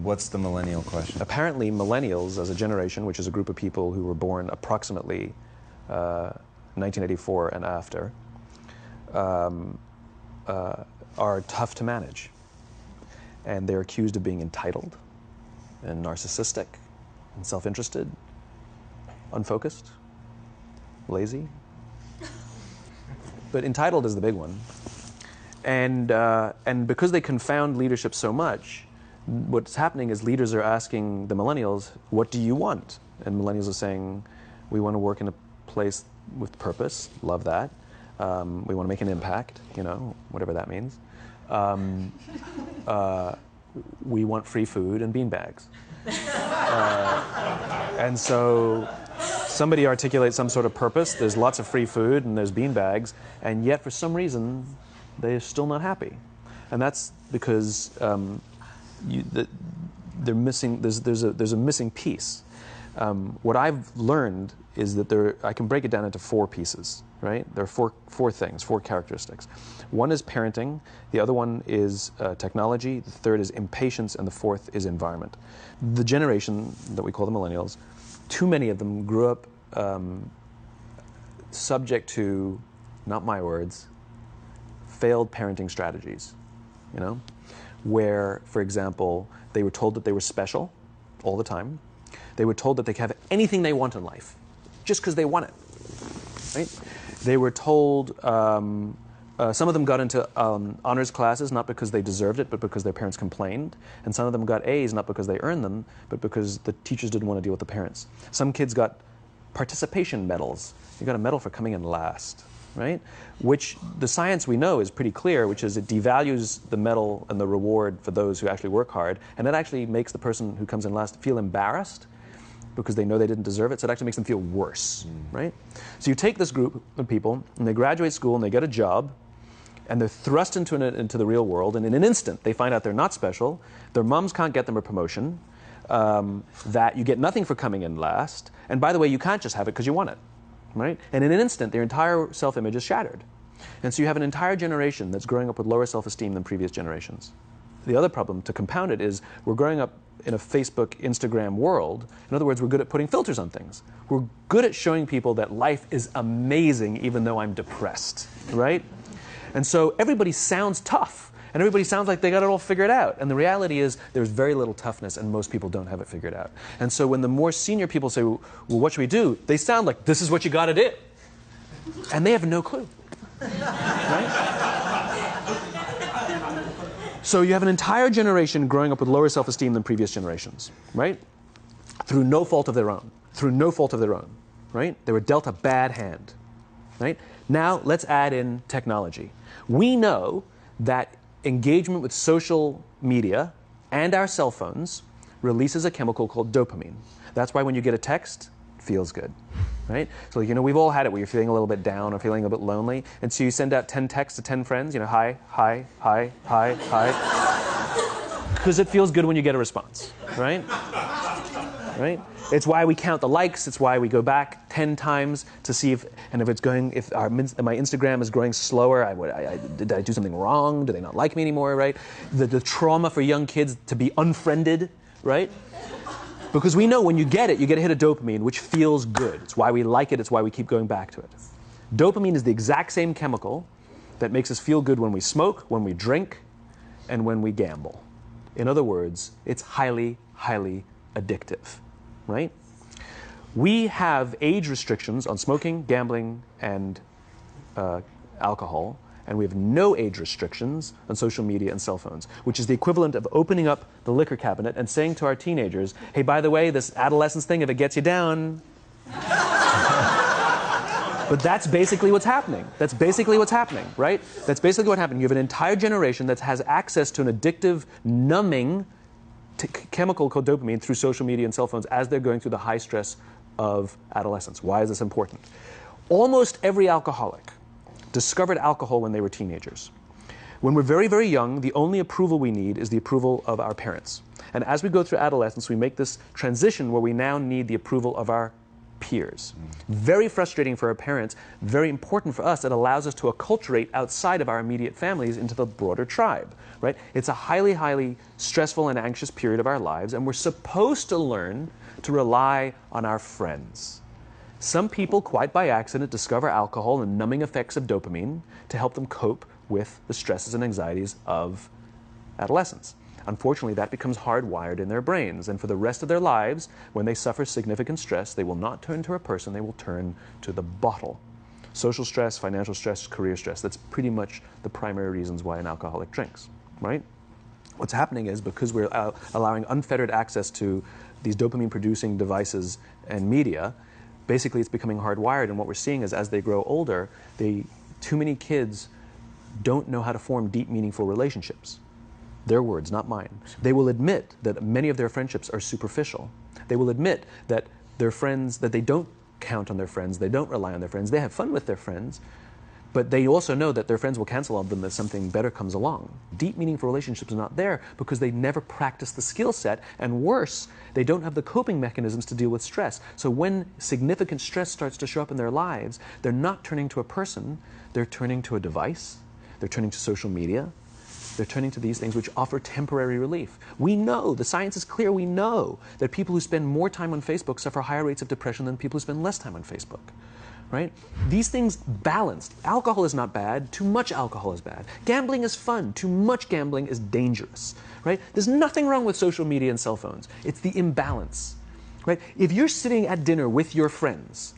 What's the millennial question? Apparently, millennials, as a generation, which is a group of people who were born approximately 1984 and after, are tough to manage. And they're accused of being entitled and narcissistic and self-interested, unfocused, lazy. But entitled is the big one. And because they confound leadership so much, what's happening is leaders are asking the millennials, what do you want? And millennials are saying, we want to work in a place with purpose, love that. We want to make an impact, you know, whatever that means. We want free food and beanbags. And so somebody articulates some sort of purpose, there's lots of free food and there's beanbags, and yet for some reason, they're still not happy. And that's because they're missing, there's a missing piece. What I've learned is that I can break it down into 4 pieces, right? There are four things, 4 characteristics. One is parenting, the other one is technology, the third is impatience, and the fourth is environment. The generation that we call the millennials, too many of them grew up subject to, not my words, failed parenting strategies, you know? Where, for example, they were told that they were special all the time. They were told that they could have anything they want in life, just because they want it, right? They were told, some of them got into honors classes, not because they deserved it, but because their parents complained. And some of them got A's, not because they earned them, but because the teachers didn't want to deal with the parents. Some kids got participation medals. You got a medal for coming in last, right? Which the science we know is pretty clear, which is it devalues the medal and the reward for those who actually work hard. And it actually makes the person who comes in last feel embarrassed because they know they didn't deserve it, so it actually makes them feel worse, right? So you take this group of people, and they graduate school, and they get a job, and they're thrust into the real world, and in an instant, they find out they're not special, their moms can't get them a promotion, that you get nothing for coming in last, and by the way, you can't just have it because you want it, right? And in an instant, their entire self-image is shattered. And so you have an entire generation that's growing up with lower self-esteem than previous generations. The other problem, to compound it, is we're growing up in a Facebook, Instagram world. In other words, we're good at putting filters on things. We're good at showing people that life is amazing even though I'm depressed, right? And so everybody sounds tough, and everybody sounds like they got it all figured out. And the reality is there's very little toughness, and most people don't have it figured out. And so when the more senior people say, well, what should we do? They sound like, this is what you got to do. And they have no clue, right? So you have an entire generation growing up with lower self-esteem than previous generations, right? Through no fault of their own. Through no fault of their own, right? They were dealt a bad hand, right? Now let's add in technology. We know that engagement with social media and our cell phones releases a chemical called dopamine. That's why when you get a text, it feels good, right? So, you know, we've all had it where you're feeling a little bit down or feeling a bit lonely, and so you send out 10 texts to 10 friends, you know, hi, hi, hi, hi, hi, because it feels good when you get a response, right? Right? It's why we count the likes. It's why we go back 10 times to see if my Instagram is growing slower, did I do something wrong? Do they not like me anymore, right? The trauma for young kids to be unfriended, right? Because we know when you get it, you get a hit of dopamine, which feels good. It's why we like it. It's why we keep going back to it. Dopamine is the exact same chemical that makes us feel good when we smoke, when we drink, and when we gamble. In other words, it's highly, highly addictive, right? We have age restrictions on smoking, gambling, and alcohol, and we have no age restrictions on social media and cell phones, which is the equivalent of opening up the liquor cabinet and saying to our teenagers, hey, by the way, this adolescence thing, if it gets you down. But that's basically what's happening. That's basically what's happening, right? That's basically what happened. You have an entire generation that has access to an addictive, numbing chemical called dopamine through social media and cell phones as they're going through the high stress of adolescence. Why is this important? Almost every alcoholic discovered alcohol when they were teenagers. When we're very, very young, the only approval we need is the approval of our parents. And as we go through adolescence, we make this transition where we now need the approval of our peers. Very frustrating for our parents, very important for us. It allows us to acculturate outside of our immediate families into the broader tribe, right? It's a highly, highly stressful and anxious period of our lives, and we're supposed to learn to rely on our friends. Some people, quite by accident, discover alcohol and numbing effects of dopamine to help them cope with the stresses and anxieties of adolescence. Unfortunately, that becomes hardwired in their brains, and for the rest of their lives, when they suffer significant stress, they will not turn to a person, they will turn to the bottle. Social stress, financial stress, career stress, that's pretty much the primary reasons why an alcoholic drinks, right? What's happening is because we're allowing unfettered access to these dopamine-producing devices and media, basically it's becoming hardwired, and what we're seeing is as they grow older, too many kids don't know how to form deep, meaningful relationships. Their words, not mine. They will admit that many of their friendships are superficial. They will admit that their friends, that they don't count on their friends, they don't rely on their friends, they have fun with their friends, but they also know that their friends will cancel on them if something better comes along. Deep, meaningful relationships are not there because they never practice the skill set, and worse, they don't have the coping mechanisms to deal with stress. So when significant stress starts to show up in their lives, they're not turning to a person, they're turning to a device, they're turning to social media, they're turning to these things which offer temporary relief. We know, the science is clear, we know that people who spend more time on Facebook suffer higher rates of depression than people who spend less time on Facebook, right? These things balanced. Alcohol is not bad, too much alcohol is bad. Gambling is fun, too much gambling is dangerous, right? There's nothing wrong with social media and cell phones. It's the imbalance, right? If you're sitting at dinner with your friends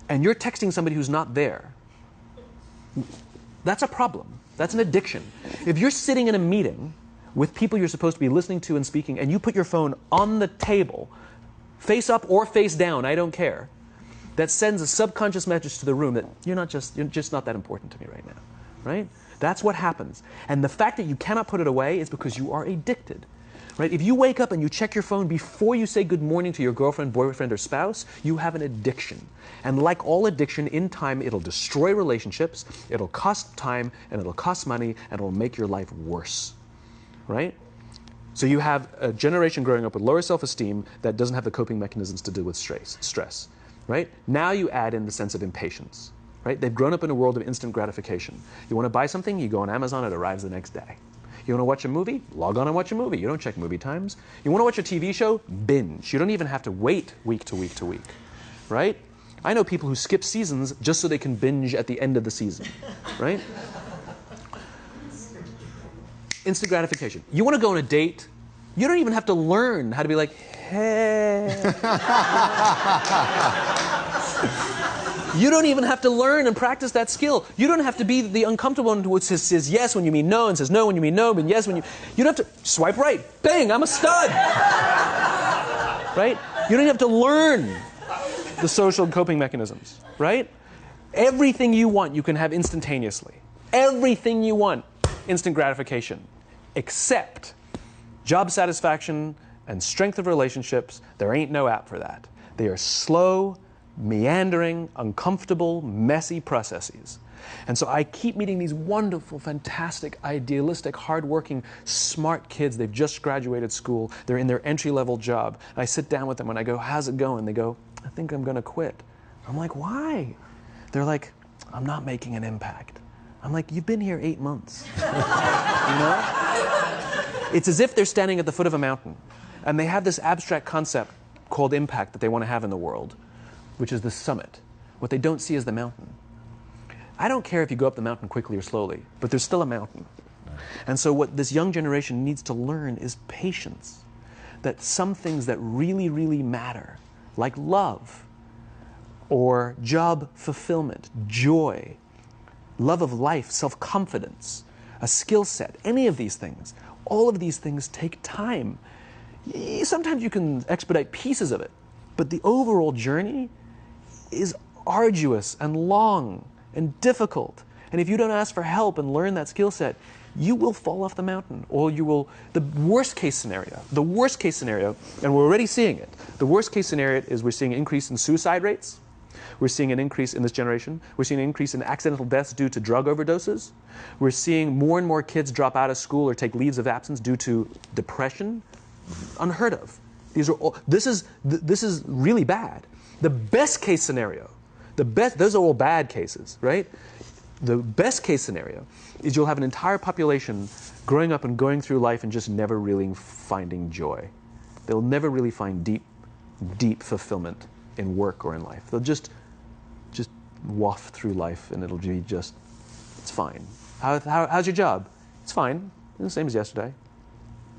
and you're texting somebody who's not there, that's a problem. That's an addiction. If you're sitting in a meeting with people you're supposed to be listening to and speaking, and you put your phone on the table, face up or face down, I don't care, that sends a subconscious message to the room that you're just not that important to me right now, right? That's what happens. And the fact that you cannot put it away is because you are addicted. Right? If you wake up and you check your phone before you say good morning to your girlfriend, boyfriend, or spouse, you have an addiction. And like all addiction, in time, it'll destroy relationships, it'll cost time, and it'll cost money, and it'll make your life worse. Right? So you have a generation growing up with lower self-esteem that doesn't have the coping mechanisms to deal with stress. Right? Now you add in the sense of impatience. Right? They've grown up in a world of instant gratification. You want to buy something, you go on Amazon, it arrives the next day. You want to watch a movie? Log on and watch a movie. You don't check movie times. You want to watch a TV show? Binge. You don't even have to wait week to week to week, right? I know people who skip seasons just so they can binge at the end of the season, right? Instant gratification. You want to go on a date? You don't even have to learn how to be like, hey. You don't even have to learn and practice that skill. You don't have to be the uncomfortable one who says yes when you mean no and says no when you mean no, but yes when you... You don't have to swipe right. Bang, I'm a stud. Right? You don't have to learn the social coping mechanisms, right? Everything you want, you can have instantaneously. Everything you want, instant gratification. Except job satisfaction and strength of relationships, there ain't no app for that. They are slow, meandering, uncomfortable, messy processes. And so I keep meeting these wonderful, fantastic, idealistic, hardworking, smart kids. They've just graduated school. They're in their entry-level job. And I sit down with them and I go, how's it going? They go, I think I'm going to quit. I'm like, why? They're like, I'm not making an impact. I'm like, you've been here 8 months. You know? It's as if they're standing at the foot of a mountain and they have this abstract concept called impact that they want to have in the world, which is the summit. What they don't see is the mountain. I don't care if you go up the mountain quickly or slowly, but there's still a mountain. And so what this young generation needs to learn is patience. That some things that really, really matter, like love, or job fulfillment, joy, love of life, self-confidence, a skill set, any of these things, all of these things take time. Sometimes you can expedite pieces of it, but the overall journey is arduous and long and difficult. And if you don't ask for help and learn that skill set, you will fall off the mountain, or you will, the worst case scenario, and we're already seeing it, the worst case scenario is we're seeing an increase in suicide rates, we're seeing an increase in this generation, we're seeing an increase in accidental deaths due to drug overdoses, we're seeing more and more kids drop out of school or take leaves of absence due to depression, unheard of. These are all, this is really bad. The best case scenario, those are all bad cases, right? The best case scenario is you'll have an entire population growing up and going through life and just never really finding joy. They'll never really find deep fulfillment in work or in life. They'll just waft through life and it'll be just, it's fine. How's your job? It's fine. It's the same as yesterday.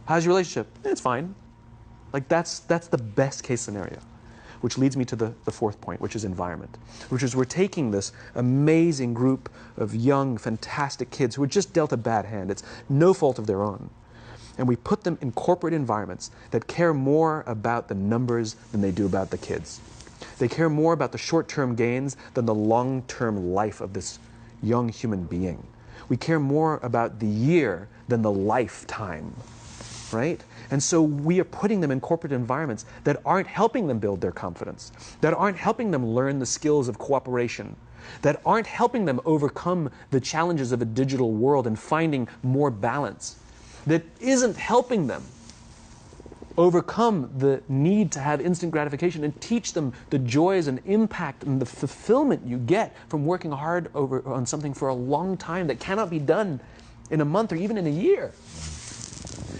How's your relationship? It's fine. Like that's the best case scenario. Which leads me to the fourth point, which is environment. Which is we're taking this amazing group of young, fantastic kids who were just dealt a bad hand. It's no fault of their own. And we put them in corporate environments that care more about the numbers than they do about the kids. They care more about the short-term gains than the long-term life of this young human being. We care more about the year than the lifetime, right? And so we are putting them in corporate environments that aren't helping them build their confidence, that aren't helping them learn the skills of cooperation, that aren't helping them overcome the challenges of a digital world and finding more balance, that isn't helping them overcome the need to have instant gratification and teach them the joys and impact and the fulfillment you get from working hard on something for a long time that cannot be done in a month or even in a year.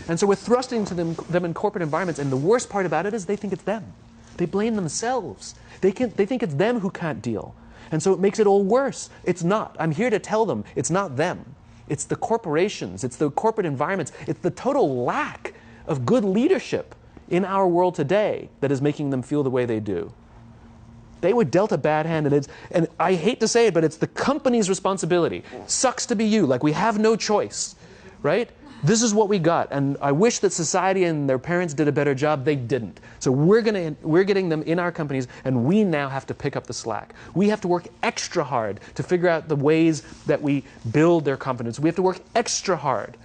And so we're thrusting to them in corporate environments, and the worst part about it is they think it's them. They blame themselves. They think it's them who can't deal. And so it makes it all worse. It's not. I'm here to tell them it's not them. It's the corporations. It's the corporate environments. It's the total lack of good leadership in our world today that is making them feel the way they do. They were dealt a bad hand, and I hate to say it, but it's the company's responsibility. Sucks to be you. Like, we have no choice, right? This is what we got, and I wish that society and their parents did a better job. They didn't. So we're getting them in our companies, and we now have to pick up the slack. We have to work extra hard to figure out the ways that we build their confidence. We have to work extra hard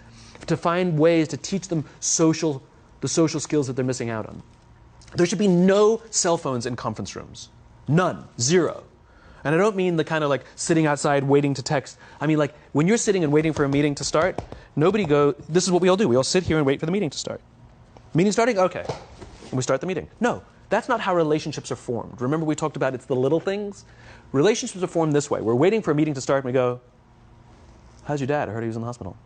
to find ways to teach them the social skills that they're missing out on. There should be no cell phones in conference rooms. None. Zero. And I don't mean the kind of like sitting outside waiting to text. I mean like when you're sitting and waiting for a meeting to start, this is what we all do. We all sit here and wait for the meeting to start. Meeting starting? Okay. And we start the meeting. No, that's not how relationships are formed. Remember we talked about it's the little things? Relationships are formed this way. We're waiting for a meeting to start and we go, how's your dad? I heard he was in the hospital.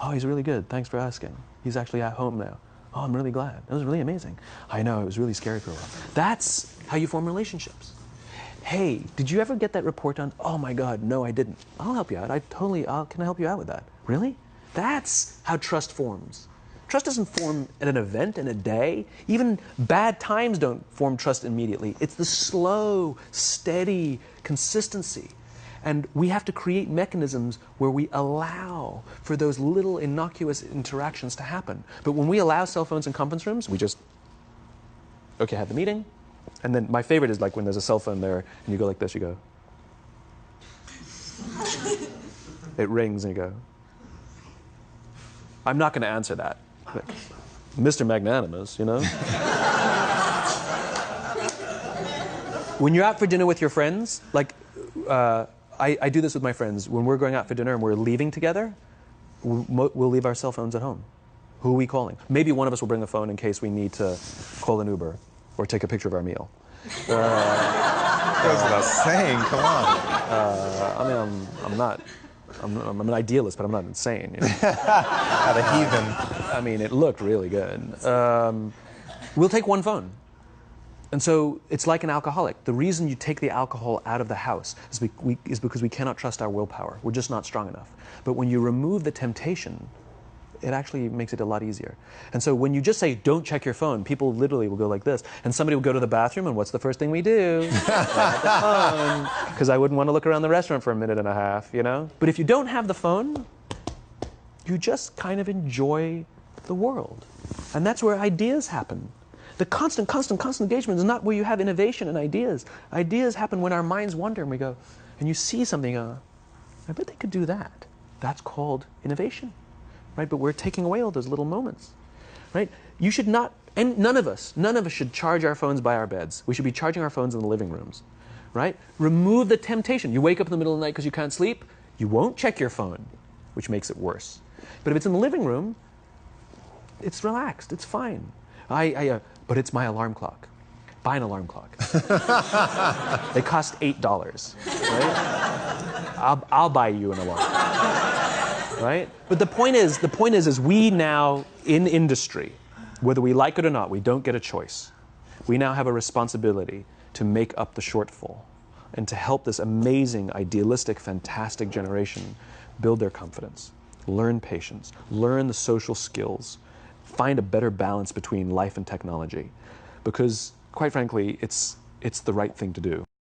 Oh, he's really good. Thanks for asking. He's actually at home now. Oh, I'm really glad. That was really amazing. I know, it was really scary for a while. That's how you form relationships. Hey, did you ever get that report done? Oh my God, no, I didn't. I'll help you out. Can I help you out with that? Really? That's how trust forms. Trust doesn't form at an event in a day. Even bad times don't form trust immediately. It's the slow, steady consistency. And we have to create mechanisms where we allow for those little innocuous interactions to happen. But when we allow cell phones in conference rooms, we just, okay, have the meeting. And then my favorite is like when there's a cell phone there and you go like this, you go. It rings and you go. I'm not going to answer that. Like, Mr. Magnanimous, you know? When you're out for dinner with your friends, like, I do this with my friends. When we're going out for dinner and we're leaving together, we'll leave our cell phones at home. Who are we calling? Maybe one of us will bring a phone in case we need to call an Uber or take a picture of our meal. That goes without saying, come on. I'm an idealist, but I'm not insane. You know? At a heathen. I mean, it looked really good. We'll take one phone. And so it's like an alcoholic. The reason you take the alcohol out of the house is because we cannot trust our willpower. We're just not strong enough. But when you remove the temptation, it actually makes it a lot easier. And so when you just say, don't check your phone, people literally will go like this. And somebody will go to the bathroom, and what's the first thing we do? The phone. Because I wouldn't want to look around the restaurant for a minute and a half, you know? But if you don't have the phone, you just kind of enjoy the world. And that's where ideas happen. The constant engagement is not where you have innovation and ideas. Ideas happen when our minds wander and we go, and you see something, I bet they could do that. That's called innovation, right? But we're taking away all those little moments, right? You should not, and none of us should charge our phones by our beds. We should be charging our phones in the living rooms, right? Remove the temptation. You wake up in the middle of the night because you can't sleep, you won't check your phone, which makes it worse. But if it's in the living room, it's relaxed, it's fine. But it's my alarm clock. buy an alarm clock. They cost $8, right? I'll buy you an alarm clock, right? But the point is we now, in industry, whether we like it or not, we don't get a choice. We now have a responsibility to make up the shortfall and to help this amazing, idealistic, fantastic generation build their confidence, learn patience, learn the social skills, find a better balance between life and technology. Because, quite frankly, it's the right thing to do.